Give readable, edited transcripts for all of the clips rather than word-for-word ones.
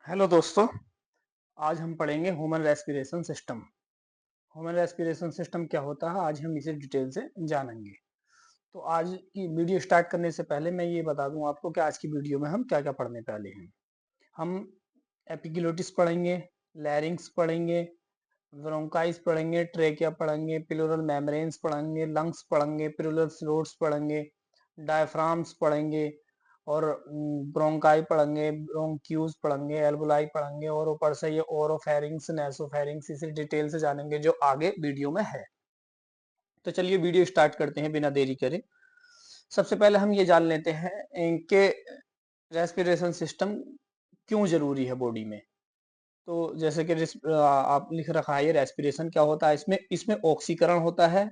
Hello दोस्तों। आज हम पढ़ेंगे human respiration system. Human respiration system क्या होता है, आज हम इसे डिटेल से जानेंगे। तो आज की वीडियो स्टार्ट करने से पहले मैं ये बता दूं आपको कि आज की वीडियो में हम क्या क्या पढ़ने वाले हैं। हम एपिग्लोटिस पढ़ेंगे, लैरिंग्स पढ़ेंगे, ब्रोंकाइस पढ़ेंगे, ट्रेकिया पढ़ेंगे, प्लूरल मेम्ब्रेन्स पढ़ेंगे, लंग्स पढ़ेंगे, प्लूरल फ्लूइड्स पढ़ेंगे, डायफ्राम्स पढ़ेंगे और ब्रोंकाई पढ़ेंगे, ब्रोंक्यूज पढ़ेंगे, एल्वुलाई पढ़ेंगे और ऊपर से ये ओरोफेरिंग्स, नेसोफेरिंग्स इसे डिटेल से जानेंगे जो आगे वीडियो में है। तो चलिए वीडियो स्टार्ट करते हैं बिना देरी करे। सबसे पहले हम ये जान लेते हैं कि रेस्पिरेशन सिस्टम क्यों जरूरी है बॉडी में। तो जैसे कि आप लिख रखा है, ये रेस्पिरेशन क्या होता है, इसमें इसमें ऑक्सीकरण होता है,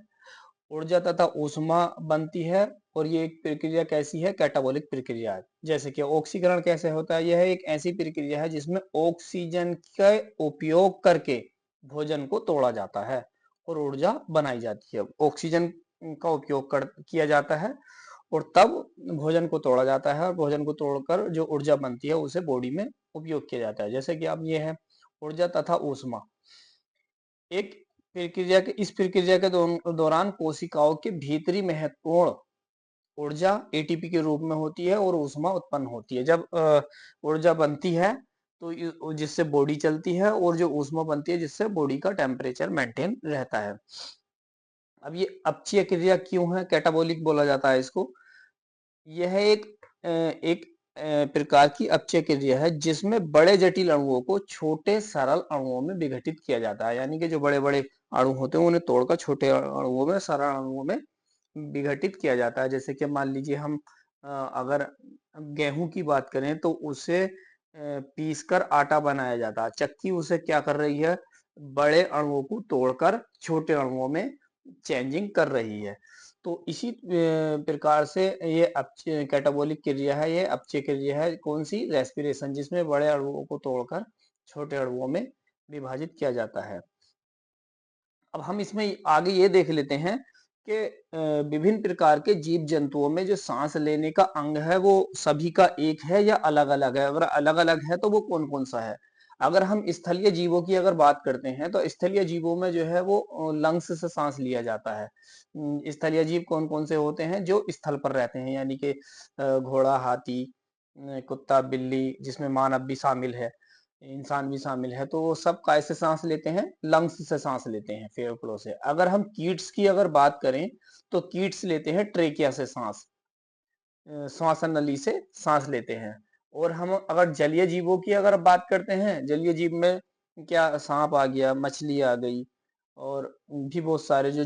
ऊर्जा तथा ऊष्मा बनती है और ये एक प्रक्रिया कैसी है, कैटाबॉलिक प्रक्रिया है। जैसे कि ऑक्सीकरण कैसे होता है, यह एक ऐसी प्रक्रिया है जिसमें ऑक्सीजन के उपयोग करके भोजन को तोड़ा जाता है और ऊर्जा बनाई जाती है। ऑक्सीजन का उपयोग किया जाता है और तब भोजन को तोड़ा जाता है और भोजन को तोड़कर जो ऊर्जा बनती है उसे बॉडी में उपयोग किया जाता है। जैसे कि अब ये है ऊर्जा तथा ऊष्मा। एक प्रक्रिया के इस प्रक्रिया के दौरान कोशिकाओं के भीतरी महत्वपूर्ण ऊर्जा एटीपी के रूप में होती है और ऊष्मा उत्पन्न होती है। जब ऊर्जा बनती है तो जिससे बॉडी चलती है और जो ऊष्मा बनती है जिससे बॉडी का टेम्परेचर मेंटेन रहता है। अब ये अपचयी क्रिया क्यों है, कैटाबॉलिक बोला जाता है इसको। यह एक प्रकार की अपचय क्रिया है जिसमें बड़े जटिल अणुओं को छोटे सरल अणुओं में विघटित किया जाता है। यानी कि जो बड़े बड़े अणु होते हैं उन्हें तोड़कर छोटे अणुओं में, सरल अणुओं में विघटित किया जाता है। जैसे कि मान लीजिए हम अगर गेहूं की बात करें तो उसे पीस कर आटा बनाया जाता है। चक्की उसे क्या कर रही है, बड़े अणुओं को तोड़कर छोटे अणुओं में चेंजिंग कर रही है। तो इसी प्रकार से ये अपचय कैटाबॉलिक क्रिया है, ये अपचय क्रिया है। कौन सी, रेस्पिरेशन, जिसमें बड़े अणुओं को तोड़कर छोटे अणुओं में विभाजित किया जाता है। अब हम इसमें आगे ये देख लेते हैं कि विभिन्न प्रकार के जीव जंतुओं में जो सांस लेने का अंग है वो सभी का एक है या अलग अलग है। अगर अलग अलग है तो वो कौन कौन सा है। अगर हम स्थलीय जीवों की अगर बात करते हैं तो स्थलीय जीवों में जो है वो लंग्स से सांस लिया जाता है। स्थलीय जीव कौन कौन से होते हैं, जो स्थल पर रहते हैं, यानी कि घोड़ा, हाथी, कुत्ता, बिल्ली, जिसमें मानव भी शामिल है, इंसान भी शामिल है। तो वो सब कैसे सांस लेते हैं, लंग्स से सांस लेते हैं, फेफड़ों से। अगर हम कीट्स की अगर बात करें तो कीट्स लेते हैं ट्रेकिया से सांस, श्वासन नली से सांस लेते हैं। और हम अगर जलीय जीवों की अगर बात करते हैं, जलीय जीव में क्या, सांप आ गया, मछली आ गई और भी बहुत सारे जो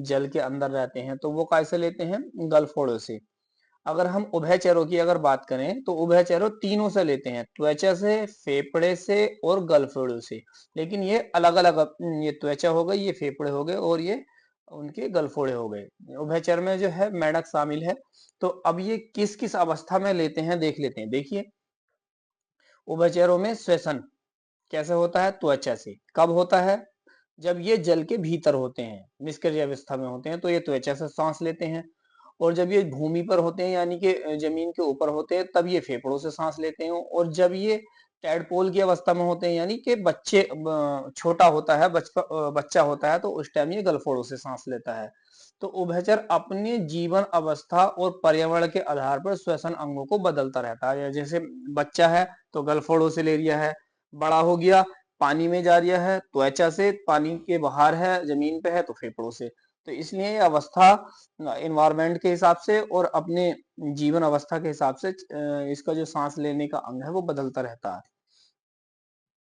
जल के अंदर रहते हैं, तो वो कैसे लेते हैं, गलफोड़ों से। अगर हम उभयचरों की अगर बात करें तो उभयचरों तीनों से लेते हैं, त्वचा से, फेफड़े से और गलफड़ों से। लेकिन ये अलग अलग, ये त्वचा हो गई, ये फेफड़े हो गए और ये उनके गलफोड़े हो गए। उभयचर में जो है मेंढक शामिल है। तो अब ये किस किस अवस्था में लेते हैं देख लेते हैं। देखिए, उभयचरों में श्वसन कैसे होता है, त्वचा से। कब होता है, जब ये जल के भीतर होते हैं, निष्क्रिय अवस्था में होते हैं, तो ये त्वचा से सांस लेते हैं। और जब ये भूमि पर होते हैं, यानी कि जमीन के ऊपर होते हैं, तब ये फेफड़ों से सांस लेते हैं। और जब ये टैडपोल की अवस्था में होते हैं, यानी कि बच्चे, छोटा होता है, बच्चा होता है, तो उस टाइम ये गलफोड़ों से सांस लेता है। तो उभयचर अपने जीवन अवस्था और पर्यावरण के आधार पर श्वसन अंगों को बदलता रहता है। जैसे बच्चा है तो गलफोड़ों से ले लिया है, बड़ा हो गया पानी में जा रहा है, त्वचा से, पानी के बाहर है, जमीन पे है तो फेफड़ों से। तो इसलिए ये अवस्था इन्वायरमेंट के हिसाब से और अपने जीवन अवस्था के हिसाब से इसका जो सांस लेने का अंग है वो बदलता रहता है।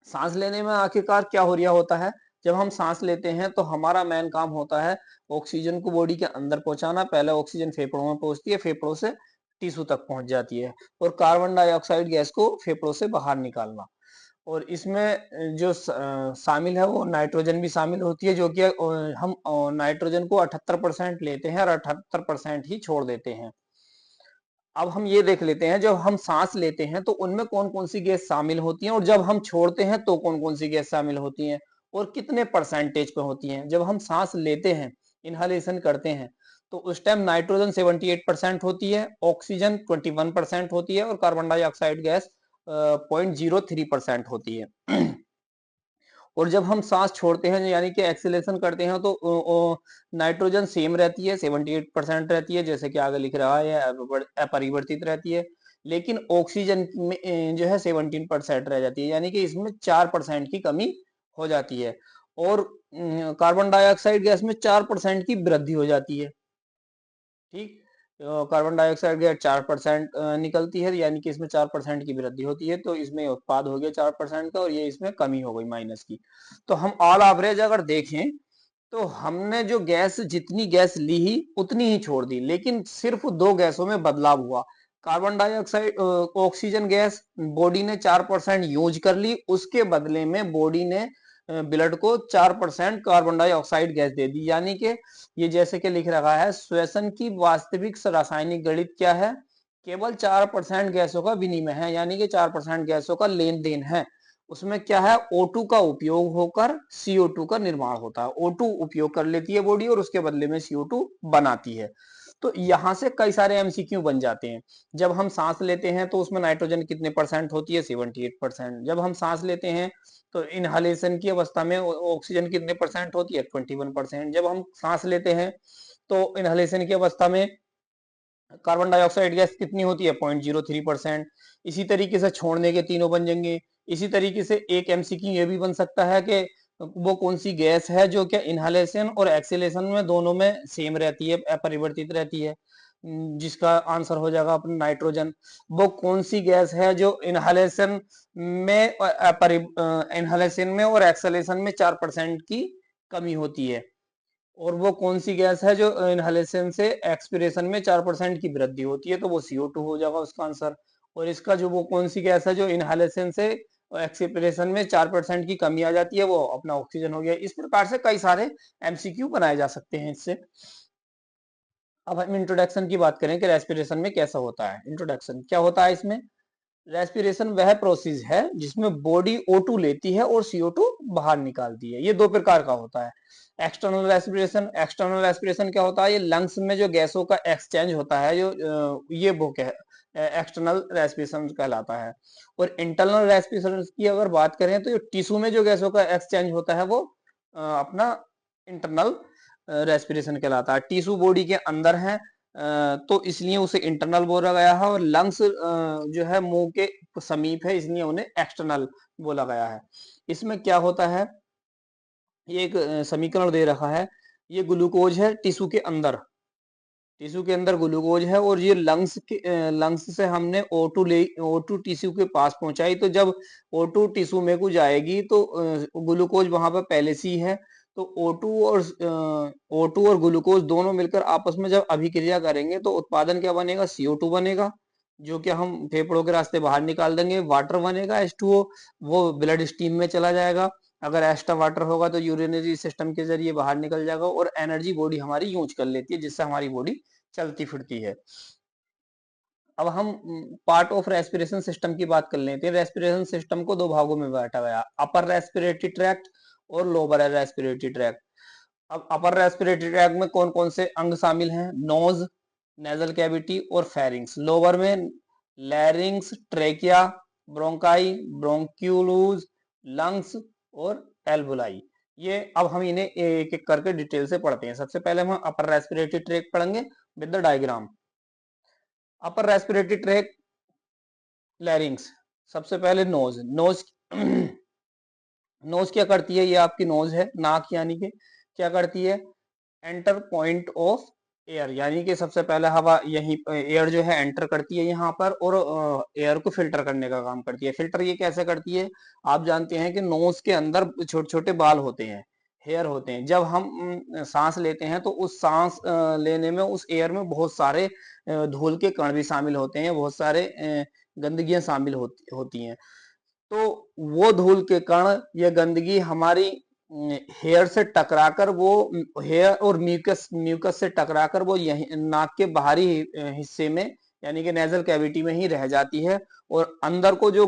सांस लेने में आखिरकार क्या हो रहा होता है, जब हम सांस लेते हैं तो हमारा मेन काम होता है ऑक्सीजन को बॉडी के अंदर पहुंचाना। पहले ऑक्सीजन फेफड़ों में पहुंचती है, फेफड़ों से टिश्यू तक पहुंच जाती है और कार्बन डाइऑक्साइड गैस को फेफड़ों से बाहर निकालना। और इसमें जो शामिल है वो नाइट्रोजन भी शामिल होती है, जो कि हम नाइट्रोजन को 78% लेते हैं और 78% ही छोड़ देते हैं। अब हम ये देख लेते हैं, जब हम सांस लेते हैं तो उनमें कौन कौन सी गैस शामिल होती है और जब हम छोड़ते हैं तो कौन कौन सी गैस शामिल होती है और कितने परसेंटेज पे होती हैं। जब हम सांस लेते हैं, इनहालेशन करते हैं, तो उस टाइम नाइट्रोजन 78% होती है, ऑक्सीजन 21% होती है और कार्बन डाइऑक्साइड गैस 0.03% होती है। और जब हम सांस छोड़ते हैं यानी कि एक्सेलेशन करते हैं तो नाइट्रोजन सेम रहती है, 78% रहती है, जैसे कि आगे लिख रहा है, अपरिवर्तित रहती है। लेकिन ऑक्सीजन में जो है 17% रह जाती है, यानी कि इसमें 4% की कमी हो जाती है। और कार्बन डाइऑक्साइड गैस में 4% की वृद्धि हो जाती है। ठीक, कार्बन डाइऑक्साइड गैस 4% निकलती है, यानी कि इसमें 4% की वृद्धि होती है, तो इसमें उत्पाद हो गया 4% का, और ये इसमें कमी हो गई माइनस की। तो हम ऑल एवरेज अगर देखें तो हमने जो गैस, जितनी गैस ली ही उतनी ही छोड़ दी, लेकिन सिर्फ दो गैसों में बदलाव हुआ। Carbon dioxide, oxygen gas body ने 4% यूज कर ली, उसके बदले में बॉडी ने ब्लड को 4% कार्बन डाइऑक्साइड गैस दे दी। यानी कि ये जैसे कि लिख रखा है, श्वसन की वास्तविक रासायनिक गणित क्या है, केवल 4% गैसों का विनिमय है, यानी कि 4% गैसों का लेन देन है। उसमें क्या है, O2 का उपयोग होकर CO2 का निर्माण होता है। O2 उपयोग कर लेती है बॉडी और उसके बदले में CO2 बनाती है। तो यहां से कई सारे एमसीक्यू बन जाते हैं। जब हम सांस लेते हैं तो उसमें नाइट्रोजन कितने परसेंट होती है, 78%। जब हम सांस लेते हैं तो इनहालेशन की अवस्था में ऑक्सीजन कितने परसेंट होती है, 21%। जब हम सांस लेते हैं तो इनहालेशन की अवस्था में कार्बन डाइऑक्साइड गैस कितनी होती है, 0.03%। इसी तरीके से छोड़ने के तीनों बन जाएंगे। इसी तरीके से एक एमसीक्यू ये भी बन सकता है कि वो कौन सी गैस है जो क्या इनहालेशन और एक्सेलेशन में दोनों में सेम रहती है, अपरिवर्तित रहती है, जिसका आंसर हो जाएगा अपना नाइट्रोजन। वो कौन सी गैस है जो इनहालेशन में इनहालेशन में और एक्सेलेशन में 4% की कमी होती है, और वो कौन सी गैस है जो इनहेलेशन से एक्सपिरेशन में 4% की वृद्धि होती है, तो वो CO2 हो जाएगा उसका आंसर। और इसका जो वो कौन सी गैस है जो इनहेलेशन से एक्सपिरेशन में 4% की कमी आ जाती है, वो अपना ऑक्सीजन हो गया। इस प्रकार से कई सारे एमसीक्यू बनाए जा सकते हैं इससे। अब हम इंट्रोडक्शन की बात करें कि रेस्पिरेशन में कैसा होता है। इंट्रोडक्शन क्या होता है इसमें, रेस्पिरेशन वह प्रोसेस है जिसमें बॉडी O2 लेती है और CO2 बाहर निकालती है। ये दो प्रकार का होता है। एक्सटर्नल रेस्पिरेशन, एक्सटर्नल रेस्पिरेशन क्या होता है, ये लंग्स में जो गैसों का एक्सचेंज होता है, जो ये वो एक्सटर्नल रेस्पिरेशन कहलाता है। और इंटरनल रेस्पिरेशन की अगर बात करें तो टिश्यू में जो गैसों का एक्सचेंज होता है वो अपना इंटरनल रेस्पिरेशन कहलाता है। टिश्यू बॉडी के अंदर है, तो इसलिए उसे इंटरनल बोला गया है, और लंग्स जो है मुंह के समीप है, इसलिए उन्हें एक्सटर्नल बोला गया है। इसमें क्या होता है, ये एक समीकरण दे रखा है, ये ग्लूकोज है टिश्यू के अंदर, टिश्यू के अंदर ग्लूकोज है, और ये लंग्स से हमने O2 टिश्यू के पास पहुंचाई। तो जब O2 टिश्यू में को जाएगी तो ग्लूकोज वहां पर पहले से ही है, तो O2 और ग्लूकोज दोनों मिलकर आपस में जब अभिक्रिया करेंगे तो उत्पादन क्या बनेगा, CO2 बनेगा, जो कि हम फेफड़ों के रास्ते बाहर निकाल देंगे। वाटर बनेगा H2O, वो ब्लड स्ट्रीम में चला जाएगा। अगर एक्स्ट्रा वाटर होगा तो यूरिनरी सिस्टम के जरिए बाहर निकल जाएगा, और एनर्जी बॉडी हमारी यूज कर लेती है, जिससे हमारी बॉडी चलती फिरती है। अब हम पार्ट ऑफ रेस्पिरेशन सिस्टम की बात कर लेते हैं। रेस्पिरेशन सिस्टम को दो भागों में बांटा गया, अपर रेस्पिरेटरी ट्रैक्ट और लोअर रेस्पिरेटरी ट्रैक्ट। अब अपर रेस्पिरेटरी ट्रैक्ट में कौन कौन से अंग शामिल हैं, नोज, नेजल कैविटी और फेरिंग्स। लोअर में लैरिंग्स, ट्रेकिया, ब्रोंकाई, ब्रोंक्यूल्स, लंग्स और एल्वुलाई। ये अब हम इन्हें एक एक करके डिटेल से पढ़ते हैं। सबसे पहले हम अपर रेस्पिरेटरी ट्रैक्ट पढ़ेंगे with the diagram. Upper respiratory tract, लैरिंग्स, सबसे पहले नोज। नोज नोज क्या करती है, ये आपकी नोज है, नाक, यानी कि क्या करती है, एंटर पॉइंट ऑफ एयर, यानी कि सबसे पहले हवा यहीं एयर जो है एंटर करती है यहाँ पर, और एयर को फिल्टर करने का काम करती है। फिल्टर ये कैसे करती है, आप जानते हैं कि नोज के अंदर छोटे छोटे बाल होते हैं, हेयर होते हैं। जब हम सांस लेते हैं तो उस सांस लेने में उस एयर में बहुत सारे धूल के कण भी शामिल होते हैं, बहुत सारे गंदगियां शामिल होती हैं। तो वो धूल के कण या गंदगी हमारी हेयर से टकराकर, वो हेयर और म्यूकस म्यूकस से टकराकर वो यही नाक के बाहरी हिस्से में, यानी कि नेजल कैविटी में ही रह जाती है, और अंदर को जो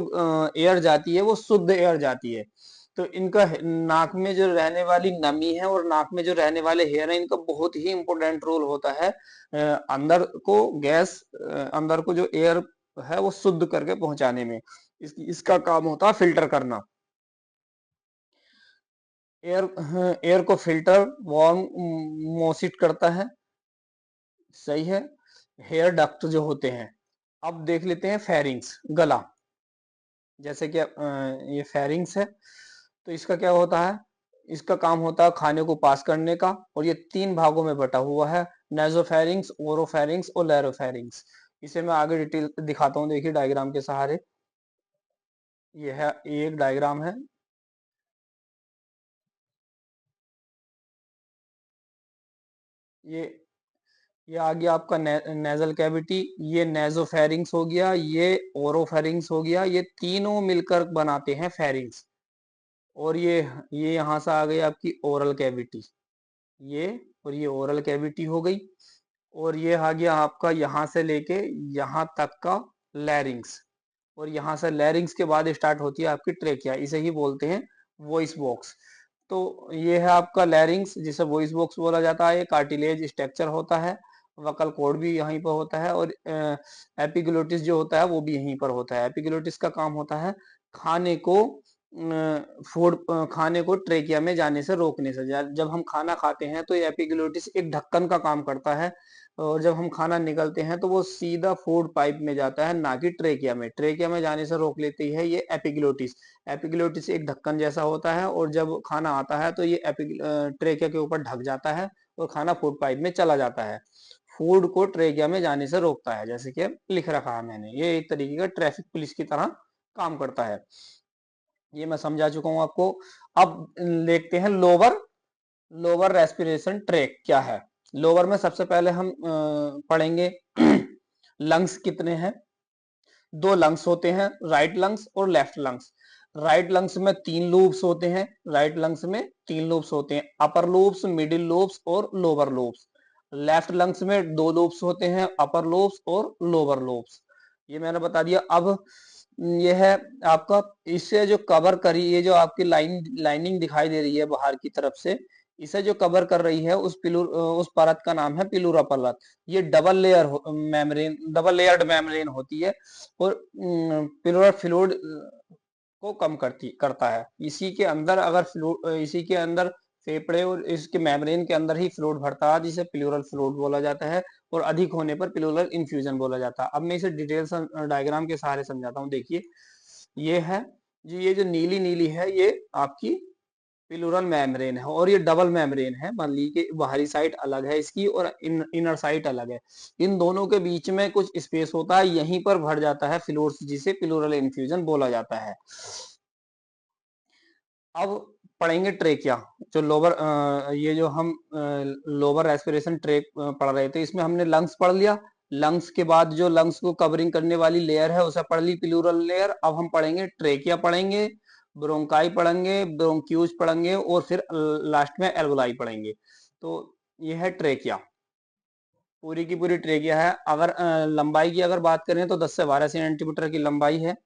एयर जाती है वो शुद्ध एयर जाती है। तो इनका नाक में जो रहने वाली नमी है और नाक में जो रहने वाले हेयर है, इनका बहुत ही इंपॉर्टेंट रोल होता है अंदर को गैस, अंदर को जो एयर है वो शुद्ध करके पहुंचाने में। इसका काम होता है फिल्टर करना। एयर एयर को फिल्टर वार्म मोसिट करता है, सही है। हेयर डक्ट जो होते हैं, अब देख लेते हैं फेरिंग्स, गला। जैसे कि ये फेरिंग्स है, तो इसका क्या होता है, इसका काम होता है खाने को पास करने का, और ये 3 भागों में बटा हुआ है, नेजोफेरिंग्स, ओरोफेरिंग्स और लैरोफेरिंग्स। इसे मैं आगे डिटेल दिखाता हूँ, देखिए डायग्राम के सहारे। ये है, एक डायग्राम है। ये ये आ गया आपका नेजल कैविटी, ये नेजोफेरिंग्स हो गया, ये ओरोफेरिंग्स हो गया, ये तीनों मिलकर बनाते हैं फेरिंग्स। और ये यहाँ से आ गई आपकी ओरल कैविटी, ये, और ये ओरल कैविटी हो गई। और ये आ गया आपका यहाँ से लेके यहाँ तक का लैरिंग्स, और यहाँ से लैरिंग्स के बाद स्टार्ट होती है आपकी ट्रेकिया, इसे ही बोलते हैं वॉइस बॉक्स। तो ये है आपका लैरिंग्स, जिसे वॉइस बॉक्स बोला जाता है। ये कार्टिलेज स्ट्रक्चर होता है, वकल कॉर्ड भी यहीं पर होता है, और एपिग्लोटिस जो होता है वो भी यहीं पर होता है। एपिग्लोटिस का काम होता है खाने को फूड खाने को ट्रेकिया में जाने से रोकने से। जब हम खाना खाते हैं तो ये एपिग्लोटिस एक ढक्कन का काम करता है, और जब हम खाना निकलते हैं तो वो सीधा फूड पाइप में जाता है, ना कि ट्रेकिया में। ट्रेकिया में जाने से रोक लेती है ये एपिग्लोटिस। एपिग्लोटिस एक ढक्कन जैसा होता है, और जब खाना आता है तो ये ट्रेकिया के ऊपर ढक जाता है, और खाना फूड पाइप में चला जाता है। फूड को ट्रेकिया में जाने से रोकता है, जैसे कि लिख रखा है मैंने। ये एक तरीके का ट्रैफिक पुलिस की तरह काम करता है। ये मैं समझा चुका हूं आपको। अब देखते हैं लोअर लोअर रेस्पिरेशन ट्रैक क्या है। लोअर में सबसे पहले हम पढ़ेंगे लंग्स कितने हैं। 2 लंग्स होते हैं, राइट लंग्स और लेफ्ट लंग्स। राइट लंग्स में 3 लूब्स होते हैं, राइट लंग्स में 3 लूब्स होते हैं, अपर लूब्स, मिडिल लूब्स और लोअर लूब्स। लेफ्ट लंग्स में 2 लूब्स होते हैं, अपर लूब्स और लोअर लूब्स। ये मैंने बता दिया। अब ये है आपका, इससे जो कवर करी, ये जो आपकी लाइनिंग दिखाई दे रही है बाहर की तरफ से, इसे जो कवर कर रही है उस परत का नाम है पिलूरा परत। ये डबल लेयर्ड मेम्ब्रेन होती है, और पिलुलर फ्लूइड को कम करता है। इसी के अंदर फेफड़े और इसके मेम्ब्रेन के अंदर ही फ्लूइड भरता है, जिसे प्लूरल फ्लूइड बोला जाता है, और अधिक होने पर प्लूरल इन्फ्यूजन बोला जाता है। अब मैं इसे डिटेल डायग्राम के सहारे समझाता हूँ। देखिए, ये है जी, ये जो नीली नीली है ये आपकी प्लूरल मेम्ब्रेन है, और ये डबल मेम्ब्रेन है। मान लीजिए कि बाहरी साइड अलग है इसकी, और इनर साइड अलग है। इन दोनों के बीच में कुछ स्पेस होता है, यहीं पर भर जाता है फ्लूइड्स, जिसे प्लूरल इन्फ्यूजन बोला जाता है। अब पढ़ेंगे ट्रेकिया। जो ये जो हम लोअर रेस्पिरेशन ट्रैक पढ़ रहे थे, इसमें हमने लंग्स पढ़ लिया। लंग्स के बाद जो लंग्स को कवरिंग करने वाली लेयर है उसे पढ़ ली, प्लूरल लेयर। अब हम पढ़ेंगे ट्रेकिया, पढ़ेंगे ब्रोंकाई, पढ़ेंगे ब्रोंक्यूज, पढ़ेंगे और फिर लास्ट में एल्वोलाई पढ़ेंगे। तो ये है ट्रेकिया, पूरी की पूरी ट्रेकिया है। अगर लंबाई की अगर बात करें तो 10 से 12 सेंटीमीटर की लंबाई है,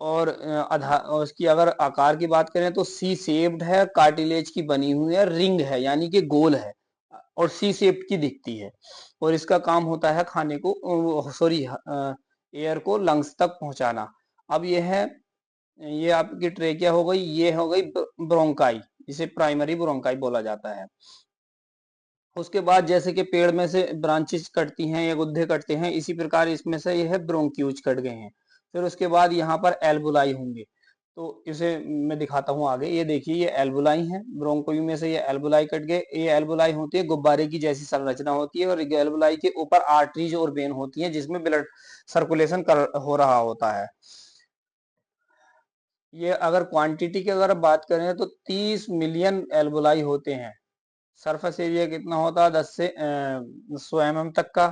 और उसकी अगर आकार की बात करें तो सी शेप्ड है, कार्टिलेज की बनी हुई है, रिंग है यानी कि गोल है, और सी शेप्ड की दिखती है। और इसका काम होता है खाने को, सॉरी, एयर को लंग्स तक पहुंचाना। अब ये आपकी ट्रेकिया हो गई, ये हो गई ब्रोंकाई, जिसे प्राइमरी ब्रोंकाई बोला जाता है। उसके बाद जैसे कि पेड़ में से ब्रांचेस कटती हैं या गुद्धे कटते हैं, इसी प्रकार इसमें से यह ब्रोंक्यूज कट गए हैं। फिर उसके बाद यहाँ पर एल्बुलाई होंगे, तो इसे मैं दिखाता हूँ आगे। ये देखिए, ये एल्बुलाई है, ब्रोंकोई में से ये एल्बुलाई कट गए। ये एल्बुलाई होती है, गुब्बारे की जैसी संरचना होती है, और एल्बुलाई के ऊपर आर्टरीज और वेन होती है, जिसमें ब्लड सर्कुलेशन हो रहा होता है। ये अगर क्वांटिटी की अगर बात करें तो 30 मिलियन एल्बुलाई होते हैं। सरफेस एरिया कितना होता है, 10 से 100 mm तक का।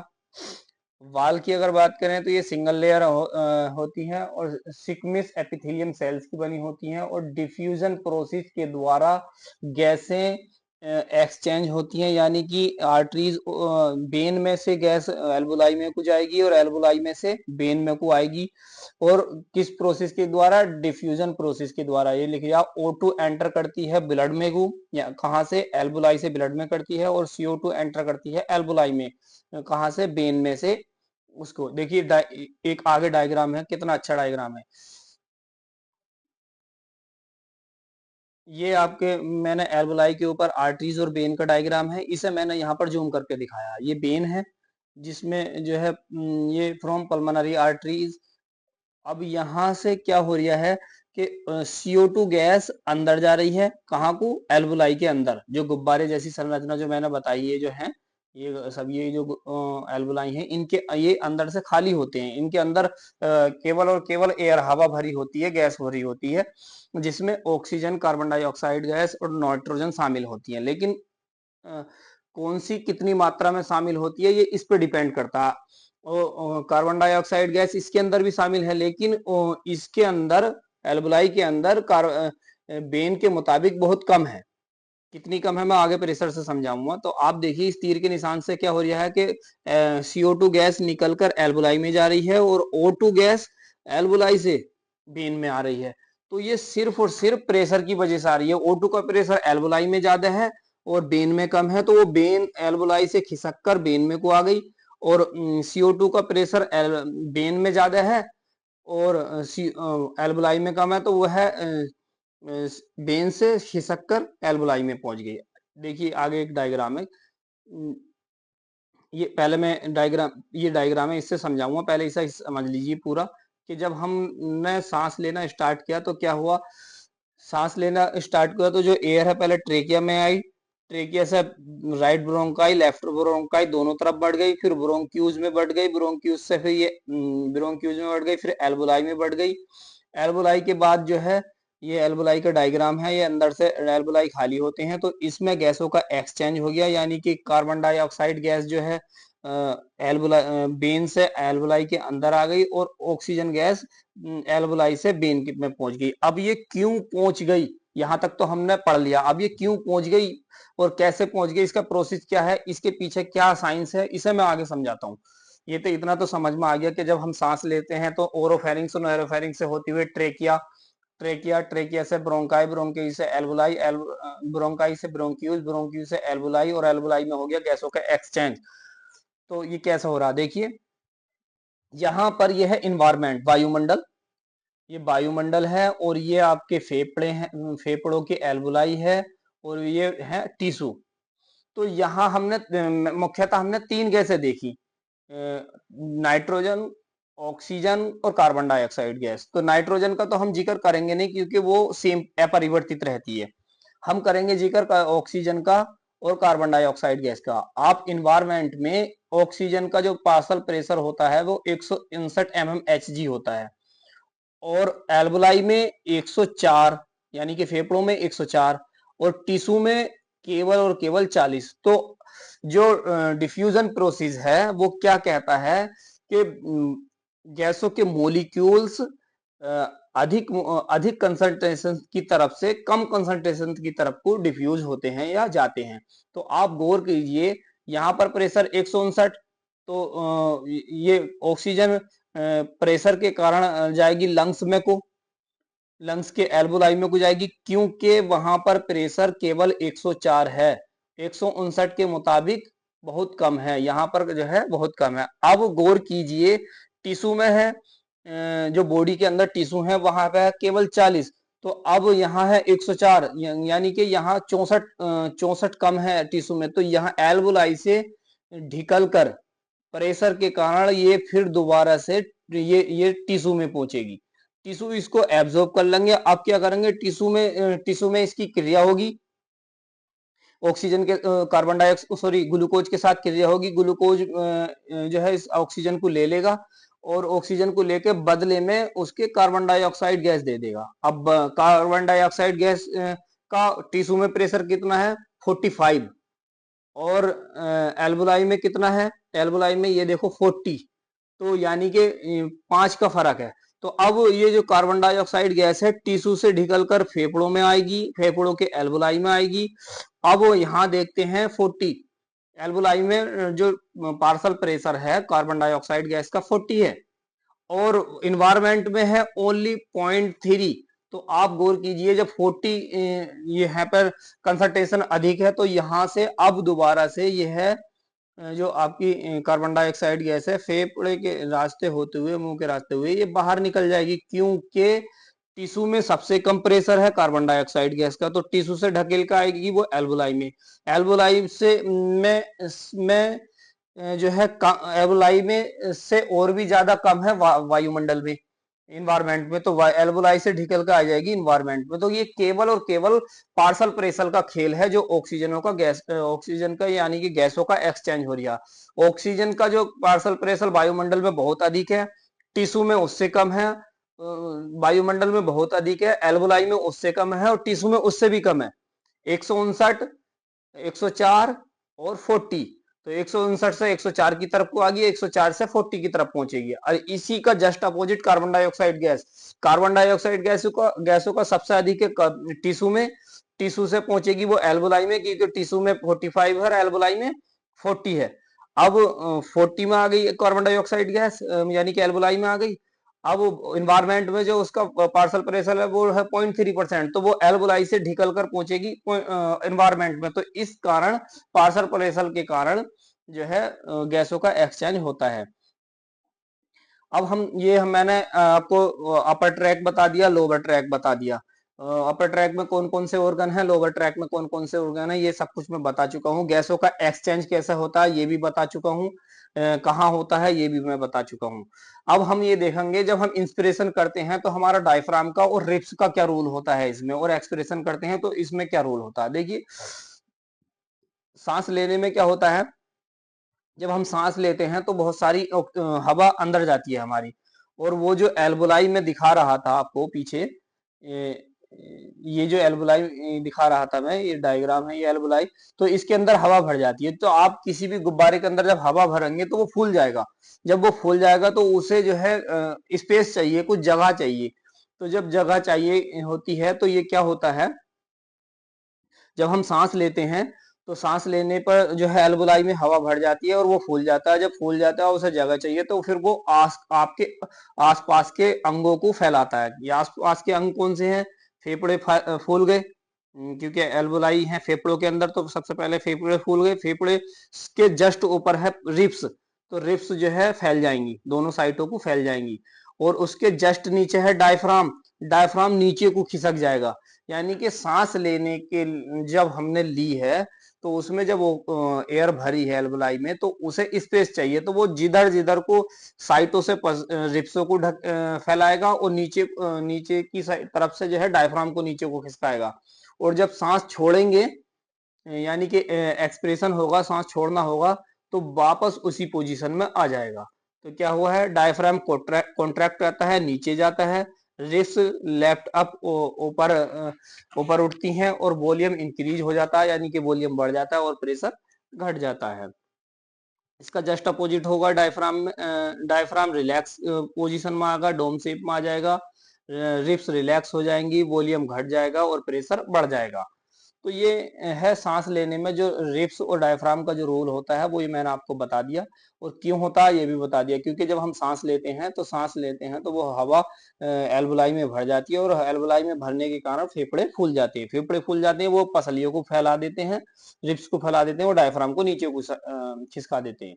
वाल की अगर बात करें तो ये सिंगल लेयर होती है, और सिक्मिस एपिथेलियम सेल्स की बनी होती हैं, और डिफ्यूजन प्रोसेस के द्वारा गैसें एक्सचेंज होती हैं, यानी कि आर्टरीज वेन में से गैस एल्बुलाई में को जाएगी, और एल्बुलाई में से वेन में को आएगी। और किस प्रोसेस के द्वारा, डिफ्यूजन प्रोसेस के द्वारा। ये लिख लिया, O2 एंटर करती है ब्लड में को, या कहाँ से, एल्बुलाई से ब्लड में करती है, और CO2 एंटर करती है एल्बुलाई में, कहाँ से, वेन में से। उसको देखिए, एक आगे डायग्राम है, कितना अच्छा डायग्राम है। ये आपके मैंने एल्वुलाई के ऊपर आर्टरीज और वेन का डायग्राम है, इसे मैंने यहाँ पर जूम करके दिखाया। ये वेन है जिसमें जो है ये फ्रॉम पल्मोनरी आर्टरीज, अब यहाँ से क्या हो रहा है कि CO2 गैस अंदर जा रही है, कहाँ को, एल्वुलाई के अंदर। जो गुब्बारे जैसी संरचना जो मैंने बताई है जो है, ये सब ये जो एल्वुलाई हैं, इनके ये अंदर से खाली होते हैं। इनके अंदर केवल और केवल एयर, हवा भरी होती है, गैस भरी होती है, जिसमें ऑक्सीजन, कार्बन डाइऑक्साइड गैस और नाइट्रोजन शामिल होती है। लेकिन कौन सी कितनी मात्रा में शामिल होती है ये इस पे डिपेंड करता है। कार्बन डाइऑक्साइड गैस इसके अंदर भी शामिल है, लेकिन इसके अंदर, एल्बुलाई के अंदर बेन के मुताबिक बहुत कम है। कितनी कम है मैं आगे प्रेशर से समझाऊंगा। तो आप देखिए इस तीर के निशान से क्या हो रहा है कि CO2 गैस निकलकर एल्बुलाई में जा रही है और O2 गैस एल्बुलाई से बेन में आ रही है। तो ये सिर्फ और सिर्फ प्रेशर की वजह से आ रही है। O2 का प्रेशर एल्बुलाई में ज्यादा है और बेन में कम है, तो वो बेन एल्बुलाई से खिसक कर बेन में को आ गई। और CO2 का प्रेशर बेन में ज्यादा है और एल्बुलाई में कम है, तो वह बेन से खिसक कर एल्बुलाई में पहुंच गई। देखिए आगे एक डायग्राम है, ये पहले मैं ये डायग्राम है, इससे समझाऊंगा, पहले इसे समझ लीजिए पूरा। कि जब हमने सांस लेना स्टार्ट किया तो क्या हुआ, सांस लेना स्टार्ट किया तो जो एयर है पहले ट्रेकिया में आई, ट्रेकिया से राइट ब्रोंकाई, लेफ्ट ब्रोंकाई दोनों तरफ बढ़ गई, फिर ब्रोंक्यूज में बढ़ गई, ब्रोंक्यूज से फिर ये ब्रोंक्यूज में बढ़ गई, फिर एल्बुलाई में बढ़ गई। एल्बुलाई के बाद जो है ये एल्बुलाई का डायग्राम है, ये अंदर से एल्बुलाई खाली होते हैं, तो इसमें गैसों का एक्सचेंज हो गया, यानी कि कार्बन डाइऑक्साइड गैस जो है एल्बुलाई बेन से एल्बुलाई के अंदर आ गई और ऑक्सीजन गैस एल्बुलाई से बेन में पहुंच गई। अब ये क्यों पहुंच गई, यहां तक तो हमने पढ़ लिया। अब ये क्यों पहुंच गई और कैसे पहुंच गई, इसका प्रोसेस क्या है, इसके पीछे क्या साइंस है, इसे मैं आगे समझाता हूँ। ये तो इतना तो समझ में आ गया कि जब हम सांस लेते हैं तो ओरोफेरिंक्स और नोरोफेरिंक्स से होती हुई ट्रेकिया, ट्रेकिया से ब्रोंकाई, ब्रोंकाई से एल्वुलाई, ब्रोंकाई से ब्रोंक्यूज, ब्रोंक्यूज से एल्वुलाई और एल्वुलाई में हो गया गैसों का एक्सचेंज। तो ये कैसे हो रहा देखिए, यहाँ पर यह है इन्वायरमेंट, वायुमंडल, ये वायुमंडल है और ये आपके फेफड़े हैं, फेफड़ों के एल्वुलाई है और ये है टिश्यू। तो यहाँ हमने मुख्यतः हमने तीन गैसें देखी, नाइट्रोजन, ऑक्सीजन और कार्बन डाइऑक्साइड गैस। तो नाइट्रोजन का तो हम जिक्र करेंगे नहीं क्योंकि वो सेम अपरिवर्तित रहती है। हम करेंगे जिक्र ऑक्सीजन का और कार्बन डाइऑक्साइड गैस का। आप इन्वायरमेंट में ऑक्सीजन का जो पार्शियल प्रेशर होता है वो 159 mmHg होता है और एल्बुलाई में 104, यानी कि फेफड़ों में 104 और टिश्यू में केवल और केवल 40। तो जो डिफ्यूजन प्रोसेस है वो क्या कहता है कि गैसों के मोलिक्यूल्स अधिक अधिक कंसंट्रेशन की तरफ से कम कंसंट्रेशन की तरफ को डिफ्यूज होते हैं या जाते हैं। तो आप गौर कीजिए यहाँ पर प्रेशर 159, तो ये ऑक्सीजन प्रेशर के कारण जाएगी लंग्स में को, लंग्स के एल्बुलाई में को जाएगी, क्योंकि वहां पर प्रेशर केवल 104 है, 159 के मुताबिक बहुत कम है, यहाँ पर जो है बहुत कम है। अब गौर कीजिए टिश्यू में है, जो बॉडी के अंदर टिश्यू है वहां पे है केवल 40, तो अब यहाँ है 104, यानी कि यहाँ 64 कम है टिश्यू में। तो यहाँ एल्बुलाई से ढिकल कर प्रेशर के कारण ये फिर दोबारा से ये टिश्यू में पहुंचेगी, टिश्यू इसको एब्जॉर्ब कर लेंगे। अब क्या करेंगे, टिश्यू में इसकी क्रिया होगी, ऑक्सीजन के कार्बन डाइऑक्साइड सॉरी ग्लूकोज के साथ क्रिया होगी, ग्लूकोज जो है इस ऑक्सीजन को ले लेगा और ऑक्सीजन को लेके बदले में उसके कार्बन डाइऑक्साइड गैस दे देगा। अब कार्बन डाइऑक्साइड गैस का टिश्यू में प्रेशर कितना है, 45, और एल्बुलाई में कितना है, एल्बुलाई में ये देखो 40, तो यानी कि 5 का फर्क है। तो अब ये जो कार्बन डाइऑक्साइड गैस है टिश्यू से ढिकल कर फेफड़ों में आएगी, फेफड़ों के एल्बुलाई में आएगी। अब यहाँ देखते हैं 40, एल्बुलाई में जो पार्शियल प्रेशर है कार्बन डाइऑक्साइड गैस का 40 है और इन्वायरमेंट में है ओनली 0.3। तो आप गौर कीजिए जब 40 ये है पर कंसंट्रेशन अधिक है, तो यहाँ से अब दोबारा से ये है जो आपकी कार्बन डाइऑक्साइड गैस है फेफड़े के रास्ते होते हुए, मुंह के रास्ते हुए ये बाहर निकल जाएगी, क्योंकि टिश्यू में सबसे कम प्रेशर है कार्बन डाइऑक्साइड गैस का, तो टिश्यू से ढकेल कर आएगी वो एल्वोलाई में। एल्वोलाई से में जो है एल्वोलाई में से और भी ज्यादा कम है वायुमंडल में, इन्वायरमेंट में, तो एल्वोलाई से ढकेल कर आ जाएगी इन्वायरमेंट में। तो ये केवल और केवल पार्सल प्रेशर का खेल है, जो ऑक्सीजन का यानी कि गैसों का एक्सचेंज हो रहा है। ऑक्सीजन का जो पार्सल प्रेशर वायुमंडल में बहुत अधिक है, टिश्यू में उससे कम है। वायुमंडल में बहुत अधिक है, एल्वोलाई में उससे कम है, और टिश्यू में उससे भी कम है। 159, 104 और 40। तो 159 से 104 की तरफ को आ गई, 104 से 40 की तरफ पहुंचेगी। और इसी का just opposite carbon dioxide gas. Carbon dioxide गैसों का सबसे अधिक है टिश्यू में। टिश्यू से पहुंचेगी वो एल्वोलाई में, क्योंकि टिश्यू में 45 है और एल्वोलाई में 40 है। अब 40 में आ गई कार्बन डाइऑक्साइड गैस, यानी कि एल्वोलाई में आ गई। अब इन्वायरमेंट में जो उसका पार्सल प्रेशर है वो है 0.3%, तो वो एल्वोलाई से ढिकल कर पहुंचेगी इन्वायरमेंट में। तो इस कारण पार्सल प्रेशर के कारण जो है गैसों का एक्सचेंज होता है। अब मैंने आपको अपर ट्रैक बता दिया, लोअर ट्रैक बता दिया। अपर ट्रैक में कौन कौन से ऑर्गन है, लोअर ट्रैक में कौन कौन से ऑर्गन है, ये सब कुछ मैं बता चुका हूँ। गैसों का एक्सचेंज कैसे होता है ये भी बता चुका हूँ, कहाँ होता है ये भी मैं बता चुका हूँ। अब हम ये देखेंगे, जब हम इंस्पिरेशन करते हैं तो हमारा डायफ्राम का और रिब्स का क्या रोल होता है इसमें, और एक्सपिरेशन करते हैं तो इसमें क्या रोल होता है। देखिए, सांस लेने में क्या होता है, जब हम सांस लेते हैं तो बहुत सारी हवा अंदर जाती है हमारी, और वो जो एल्वोलाई में दिखा रहा था आपको पीछे, ये जो एल्वोलाई दिखा रहा था मैं, ये डायग्राम है, ये एल्वोलाई। तो इसके अंदर हवा भर जाती है। तो आप किसी भी गुब्बारे के अंदर जब हवा भरेंगे तो वो फूल जाएगा। जब वो फूल जाएगा तो उसे जो है स्पेस चाहिए, कुछ जगह चाहिए। तो जब जगह चाहिए होती है तो ये क्या होता है, जब हम सांस लेते हैं तो सांस लेने पर जो है एल्वोलाई में हवा भर जाती है और वो फूल जाता है। जब फूल जाता है उसे जगह चाहिए, तो फिर वो आपके आसपास के अंगों को फैलाता है। ये आसपास के अंग कौन से हैं, फेफड़े फूल गए, क्योंकि एल्वोलाई है फेफड़ों के अंदर, तो सबसे पहले फेफड़े फूल गए। फेफड़े के जस्ट ऊपर है रिब्स, तो रिब्स जो है फैल जाएंगी, दोनों साइडों को फैल जाएंगी। और उसके जस्ट नीचे है डायफ्राम, डायफ्राम नीचे को खिसक जाएगा। यानी कि सांस लेने के जब हमने ली है तो उसमें जब वो एयर भरी है एल्वोलाई में, तो उसे स्पेस चाहिए, तो वो जिधर जिधर को साइटों से रिप्सों को फैलाएगा, और नीचे की तरफ से जो है डायफ्राम को नीचे को खिसकाएगा। और जब सांस छोड़ेंगे, यानी कि एक्सप्रेशन होगा, सांस छोड़ना होगा, तो वापस उसी पोजीशन में आ जाएगा। तो क्या हुआ है, डायफ्राम कॉन्ट्रैक्ट रहता है, नीचे जाता है, रिब्स लेफ्ट अप ऊपर ऊपर उठती हैं, और वॉल्यूम इंक्रीज हो जाता है, यानी कि वॉल्यूम बढ़ जाता है और प्रेशर घट जाता है। इसका जस्ट अपोजिट होगा डायफ्राम में, डायफ्राम रिलैक्स पोजीशन में आएगा, डोम शेप में आ जाएगा, रिब्स रिलैक्स हो जाएंगी, वॉल्यूम घट जाएगा और प्रेशर बढ़ जाएगा। तो ये है सांस लेने में जो रिब्स और डायफ्राम का जो रोल होता है, वो ये मैंने आपको बता दिया। और क्यों होता है ये भी बता दिया, क्योंकि जब हम सांस लेते हैं तो वो हवा एल्वोलाई में भर जाती है, और एल्वोलाई में भरने के कारण फेफड़े फूल जाते हैं। फेफड़े फूल जाते हैं, वो पसलियों को फैला देते हैं, रिब्स को फैला देते हैं, और डायफ्राम को नीचे को खिसका देते हैं।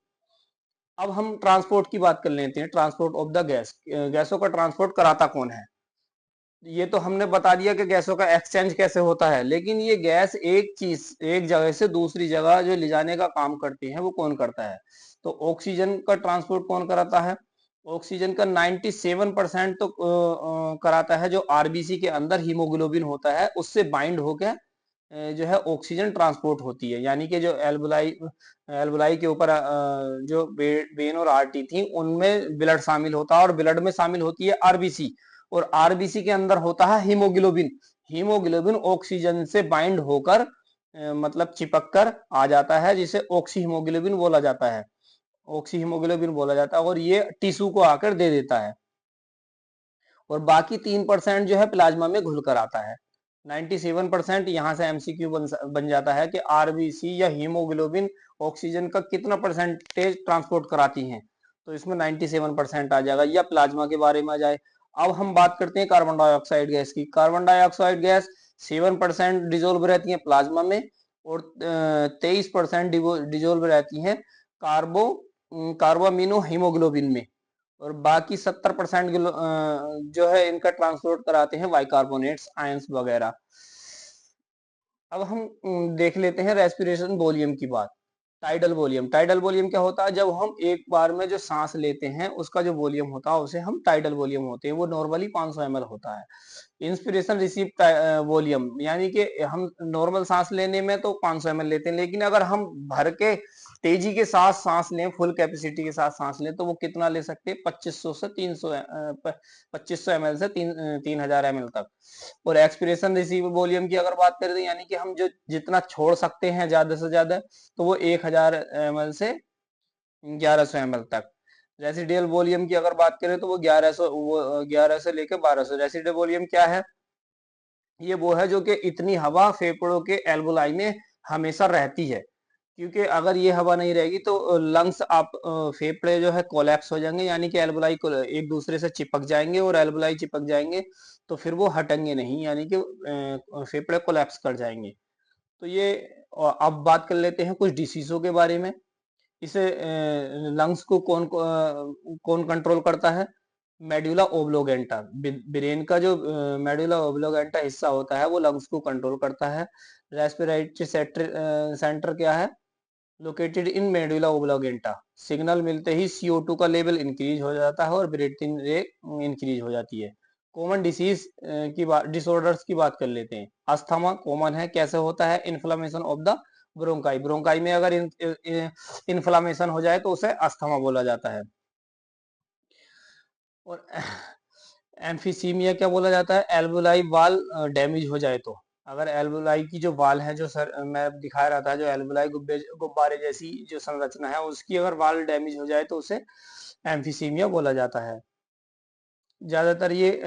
अब हम ट्रांसपोर्ट की बात कर लेते हैं, ट्रांसपोर्ट ऑफ द गैस। गैसों का ट्रांसपोर्ट कराता कौन है। ये तो हमने बता दिया कि गैसों का एक्सचेंज कैसे होता है, लेकिन ये गैस एक जगह से दूसरी जगह जो ले जाने का काम करती है वो कौन करता है। तो ऑक्सीजन का ट्रांसपोर्ट कौन कराता है, ऑक्सीजन का 97% तो कराता है जो आरबीसी के अंदर हीमोग्लोबिन होता है, उससे बाइंड होकर जो है ऑक्सीजन ट्रांसपोर्ट होती है। यानी कि जो एल्वुलाई के ऊपर जो वेन और आर्टरी थी उनमें ब्लड शामिल होता है, और ब्लड में शामिल होती है आरबीसी, और आरबीसी के अंदर होता है हीमोग्लोबिन। हीमोग्लोबिन ऑक्सीजन से बाइंड होकर मतलब चिपक कर आ जाता है, जिसे ऑक्सी हीमोग्लोबिन बोला जाता है, ऑक्सी हीमोग्लोबिन बोला जाता है, और ये टिश्यू को आकर दे देता है। और बाकी 3% जो है प्लाज्मा में घुलकर आता है। 97% यहाँ से एमसीक्यू बन जाता है कि आरबीसी या हीमोग्लोबिन ऑक्सीजन का कितना परसेंटेज ट्रांसपोर्ट कराती हैं। तो इसमें 97% आ जाएगा, या प्लाज्मा के बारे में आ जाए। अब हम बात करते हैं कार्बन डाइऑक्साइड गैस की। कार्बन डाइऑक्साइड गैस 7% डिजोल्व रहती है प्लाज्मा में, और 23% डिजोल्व रहती है कार्बोमिनो हीमोग्लोबिन में। और बाकी 70% जो है इनका ट्रांसपोर्ट कराते हैं बाइकार्बोनेट्स, आयंस वगैरह। अब हम देख लेते हैं रेस्पिरेशन वॉल्यूम की बात। टाइडल वॉल्यूम, टाइडल वॉल्यूम क्या होता है? जब हम एक बार में जो सांस लेते हैं उसका जो वॉल्यूम होता है उसे हम टाइडल वॉल्यूम होते हैं, वो नॉर्मली 500 ml होता है। इंस्पिरेशन रिसीव वॉल्यूम, यानी कि हम नॉर्मल सांस लेने में तो 500 ml लेते हैं, लेकिन अगर हम भर के तेजी के साथ सांस लें, फुल कैपेसिटी के साथ सांस लें, तो वो कितना ले सकते हैं? 2500 से 300 2500 ml से 3000 ml तक। और एक्सपिरेशन रिसीव वॉल्यूम की अगर बात करें तो यानी कि हम जो जितना छोड़ सकते हैं ज्यादा से ज्यादा, तो वो 1000 ml से 1100 ml तक। रेसिडियल वॉल्यूम की अगर बात करें तो वो 1100 से लेकर 1200। रेसिडियल वॉल्यूम क्या है? ये वो है जो कि इतनी हवा फेफड़ों के एल्वोलाई में हमेशा रहती है, क्योंकि अगर ये हवा नहीं रहेगी तो लंग्स आप फेफड़े जो है कोलैप्स हो जाएंगे, यानी कि एल्वोलाई को एक दूसरे से चिपक जाएंगे, और एल्वोलाई चिपक जाएंगे तो फिर वो हटेंगे नहीं, यानी कि फेफड़े कोलैप्स कर जाएंगे। तो ये अब बात कर लेते हैं कुछ डिसीजों के बारे में। इसे लंग्स को कौन कंट्रोल करता है? मेडुला ओब्लोगेंटा, ब्रेन का जो मेडुला ओब्लोगेंटा हिस्सा होता है वो लंग्स को कंट्रोल करता है। रेस्पिरेटरी सेंटर क्या है? Located in medulla ओब्लोगेंटा। सिग्नल मिलते ही CO2 का लेवल इंक्रीज हो जाता है और ब्रीथिंग रेट इंक्रीज हो जाती है। कॉमन डिसीज की बात, डिसऑर्डर्स की बात कर लेते हैं। अस्थमा कॉमन है, कैसे होता है? Inflammation of the bronchi, bronchi में अगर इन्फ्लामेशन हो जाए तो उसे अस्थमा बोला जाता है। और एम्फीसीमिया क्या बोला जाता है? एल्वोलाई वाल डैमेज हो जाए तो। अगर एल्वोलाई की जो वाल है, जो सर मैं दिखा रहा था, जो एल्वोलाई गुब्बारे जैसी जो संरचना है उसकी अगर वाल डैमेज हो जाए तो उसे एम्फीसीमिया बोला जाता है। ज्यादातर ये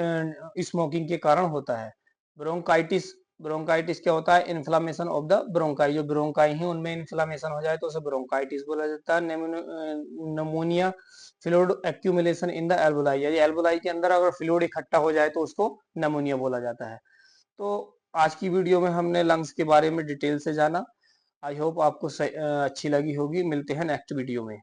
स्मोकिंग के कारण होता है। ब्रोंकाइटिस, ब्रोंकाइटिस क्या होता है? इन्फ्लामेशन ऑफ द ब्रोंकाई, जो ब्रोंकाई है उनमें इन्फ्लामेशन हो जाए तो उसे ब्रोंकाइटिस बोला जाता है। Pneumonia, fluid accumulation in the alveoli, यानी एल्वोलाई के अंदर अगर फ्लूइड इकट्ठा हो जाए तो उसको नमोनिया बोला जाता है। तो आज की वीडियो में हमने लंग्स के बारे में डिटेल से जाना। आई होप आपको अच्छी लगी होगी। मिलते हैं नेक्स्ट वीडियो में।